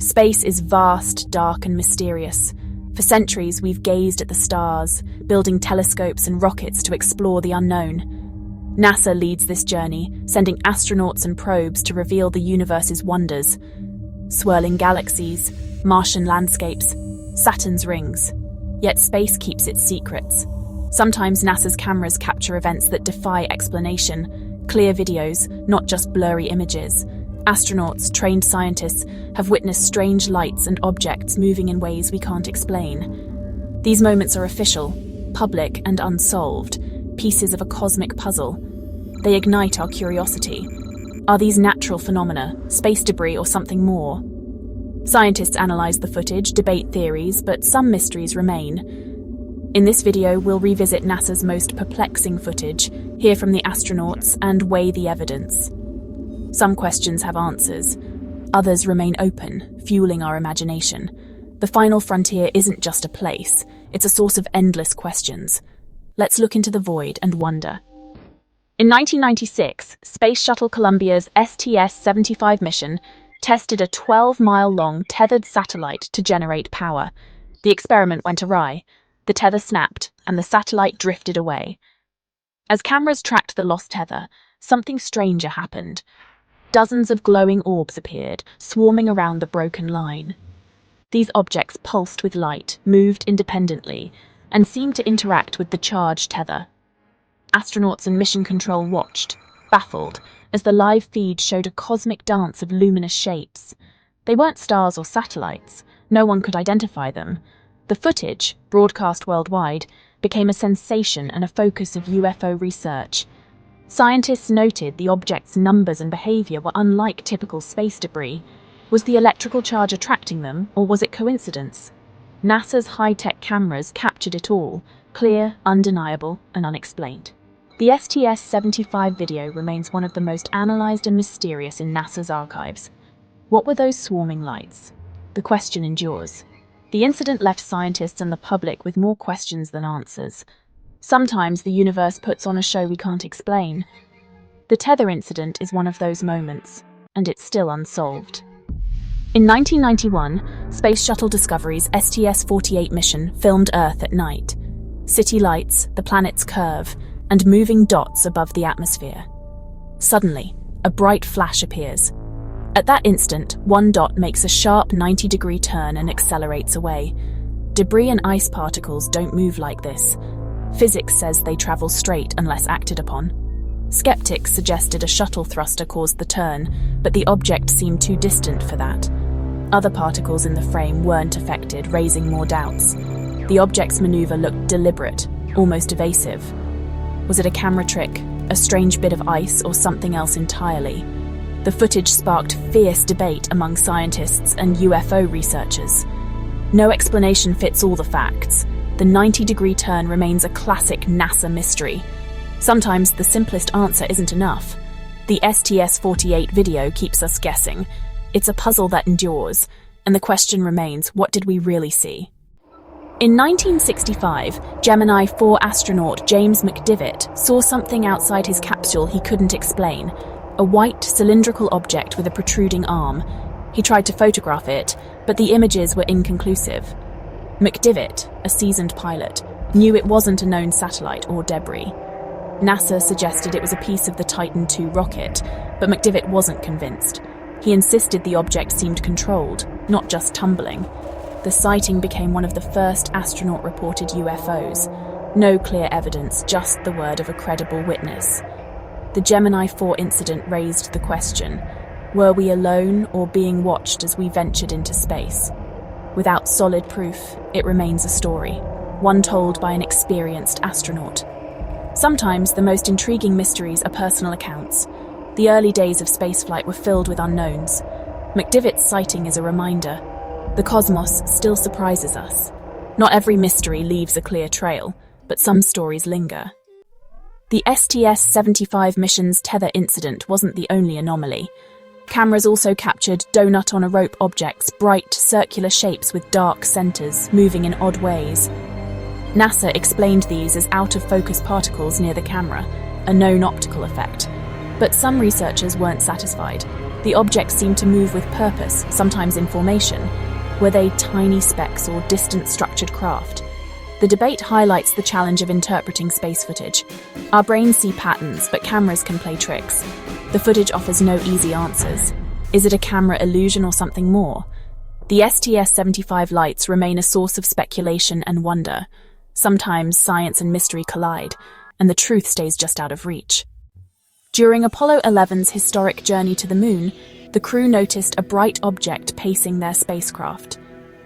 Space is vast, dark, and mysterious. For centuries, we've gazed at the stars, building telescopes and rockets to explore the unknown. NASA leads this journey, sending astronauts and probes to reveal the universe's wonders. Swirling galaxies, Martian landscapes, Saturn's rings. Yet space keeps its secrets. Sometimes NASA's cameras capture events that defy explanation. Clear videos, not just blurry images. Astronauts, trained scientists, have witnessed strange lights and objects moving in ways we can't explain. These moments are official, public, and unsolved, pieces of a cosmic puzzle. They ignite our curiosity. Are these natural phenomena, space debris, or something more? Scientists analyze the footage, debate theories, but some mysteries remain. In this video, we'll revisit NASA's most perplexing footage, hear from the astronauts, and weigh the evidence. Some questions have answers. Others remain open, fueling our imagination. The final frontier isn't just a place, it's a source of endless questions. Let's look into the void and wonder. In 1996, Space Shuttle Columbia's STS-75 mission tested a 12-mile-long tethered satellite to generate power. The experiment went awry. The tether snapped, and the satellite drifted away. As cameras tracked the lost tether, something stranger happened. Dozens of glowing orbs appeared, swarming around the broken line. These objects pulsed with light, moved independently, and seemed to interact with the charged tether. Astronauts and mission control watched, baffled, as the live feed showed a cosmic dance of luminous shapes. They weren't stars or satellites. No one could identify them. The footage, broadcast worldwide, became a sensation and a focus of UFO research. Scientists noted the objects' numbers and behavior were unlike typical space debris. Was the electrical charge attracting them, or was it coincidence? NASA's high-tech cameras captured it all, clear, undeniable, and unexplained. The STS-75 video remains one of the most analyzed and mysterious in NASA's archives. What were those swarming lights? The question endures. The incident left scientists and the public with more questions than answers. Sometimes the universe puts on a show we can't explain. The tether incident is one of those moments, and it's still unsolved. In 1991, Space Shuttle Discovery's STS-48 mission filmed Earth at night. City lights, the planet's curve, and moving dots above the atmosphere. Suddenly, a bright flash appears. At that instant, one dot makes a sharp 90-degree turn and accelerates away. Debris and ice particles don't move like this. Physics says they travel straight unless acted upon. Skeptics suggested a shuttle thruster caused the turn, but the object seemed too distant for that. Other particles in the frame weren't affected, raising more doubts. The object's maneuver looked deliberate, almost evasive. Was it a camera trick, a strange bit of ice, or something else entirely? The footage sparked fierce debate among scientists and UFO researchers. No explanation fits all the facts. The 90-degree turn remains a classic NASA mystery. Sometimes the simplest answer isn't enough. The STS-48 video keeps us guessing. It's a puzzle that endures, and the question remains, what did we really see? In 1965, Gemini 4 astronaut James McDivitt saw something outside his capsule he couldn't explain, a white, cylindrical object with a protruding arm. He tried to photograph it, but the images were inconclusive. McDivitt, a seasoned pilot, knew it wasn't a known satellite or debris. NASA suggested it was a piece of the Titan II rocket, but McDivitt wasn't convinced. He insisted the object seemed controlled, not just tumbling. The sighting became one of the first astronaut-reported UFOs. No clear evidence, just the word of a credible witness. The Gemini 4 incident raised the question, were we alone or being watched as we ventured into space? Without solid proof, it remains a story, one told by an experienced astronaut. Sometimes the most intriguing mysteries are personal accounts. The early days of spaceflight were filled with unknowns. McDivitt's sighting is a reminder. The cosmos still surprises us. Not every mystery leaves a clear trail, but some stories linger. The STS-75 mission's tether incident wasn't the only anomaly. Cameras also captured donut-on-a-rope objects, bright, circular shapes with dark centers, moving in odd ways. NASA explained these as out-of-focus particles near the camera, a known optical effect. But some researchers weren't satisfied. The objects seemed to move with purpose, sometimes in formation. Were they tiny specks or distant structured craft? The debate highlights the challenge of interpreting space footage. Our brains see patterns, but cameras can play tricks. The footage offers no easy answers. Is it a camera illusion or something more? The STS-75 lights remain a source of speculation and wonder. Sometimes science and mystery collide, and the truth stays just out of reach. During Apollo 11's historic journey to the moon, the crew noticed a bright object pacing their spacecraft.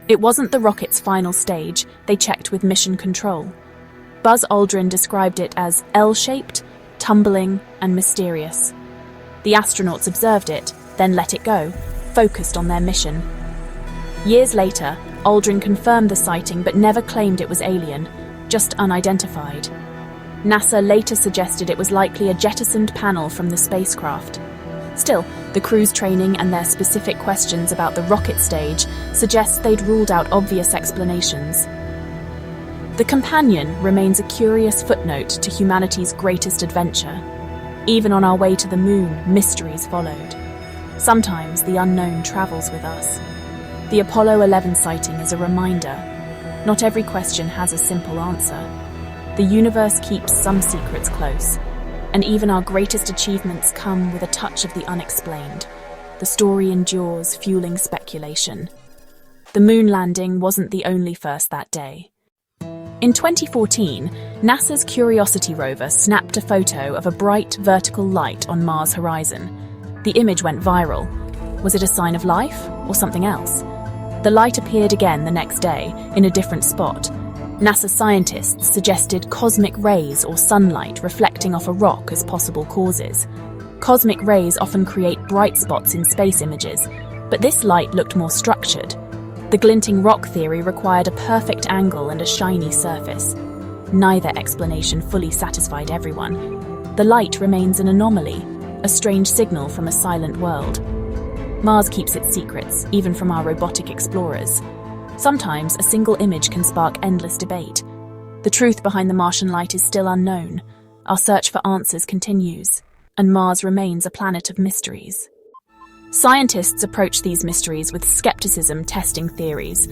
It wasn't the rocket's final stage, they checked with mission control. Buzz Aldrin described it as L-shaped, tumbling, and mysterious. The astronauts observed it, then let it go, focused on their mission. Years later, Aldrin confirmed the sighting but never claimed it was alien, just unidentified. NASA later suggested it was likely a jettisoned panel from the spacecraft. Still, the crew's training and their specific questions about the rocket stage suggest they'd ruled out obvious explanations. The Companion remains a curious footnote to humanity's greatest adventure. Even on our way to the moon, mysteries followed. Sometimes the unknown travels with us. The Apollo 11 sighting is a reminder. Not every question has a simple answer. The universe keeps some secrets close, and even our greatest achievements come with a touch of the unexplained. The story endures, fueling speculation. The moon landing wasn't the only first that day. In 2014, NASA's Curiosity rover snapped a photo of a bright vertical light on Mars' horizon. The image went viral. Was it a sign of life or something else? The light appeared again the next day, in a different spot. NASA scientists suggested cosmic rays or sunlight reflecting off a rock as possible causes. Cosmic rays often create bright spots in space images, but this light looked more structured. The glinting rock theory required a perfect angle and a shiny surface. Neither explanation fully satisfied everyone. The light remains an anomaly, a strange signal from a silent world. Mars keeps its secrets, even from our robotic explorers. Sometimes a single image can spark endless debate. The truth behind the Martian light is still unknown. Our search for answers continues, and Mars remains a planet of mysteries. Scientists approach these mysteries with skepticism, testing theories.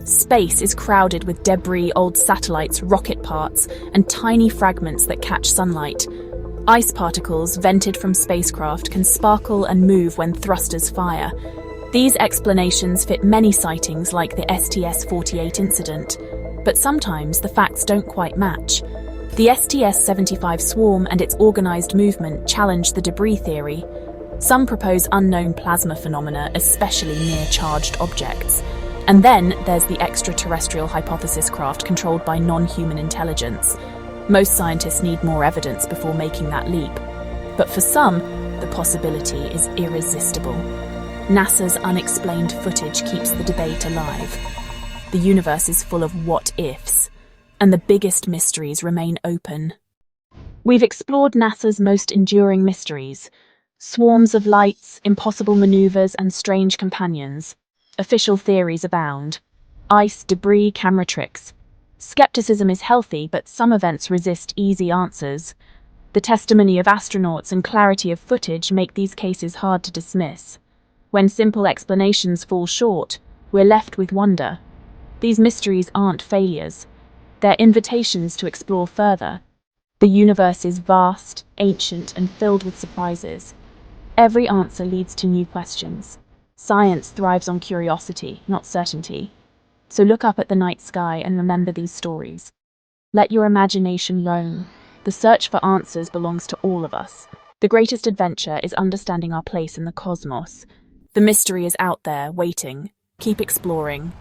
Space is crowded with debris, old satellites, rocket parts, and tiny fragments that catch sunlight. Ice particles vented from spacecraft can sparkle and move when thrusters fire. These explanations fit many sightings like the STS-48 incident, but sometimes the facts don't quite match. The STS-75 swarm and its organized movement challenge the debris theory. Some propose unknown plasma phenomena, especially near charged objects. And then there's the extraterrestrial hypothesis craft controlled by non-human intelligence. Most scientists need more evidence before making that leap. But for some, the possibility is irresistible. NASA's unexplained footage keeps the debate alive. The universe is full of what-ifs, and the biggest mysteries remain open. We've explored NASA's most enduring mysteries: swarms of lights, impossible maneuvers, and strange companions. Official theories abound: ice, debris, camera tricks. Skepticism is healthy, but some events resist easy answers. The testimony of astronauts and clarity of footage make these cases hard to dismiss. When simple explanations fall short, we're left with wonder. These mysteries aren't failures. They're invitations to explore further. The universe is vast, ancient, and filled with surprises. Every answer leads to new questions. Science thrives on curiosity, not certainty. So look up at the night sky and remember these stories. Let your imagination roam. The search for answers belongs to all of us. The greatest adventure is understanding our place in the cosmos. The mystery is out there, waiting. Keep exploring.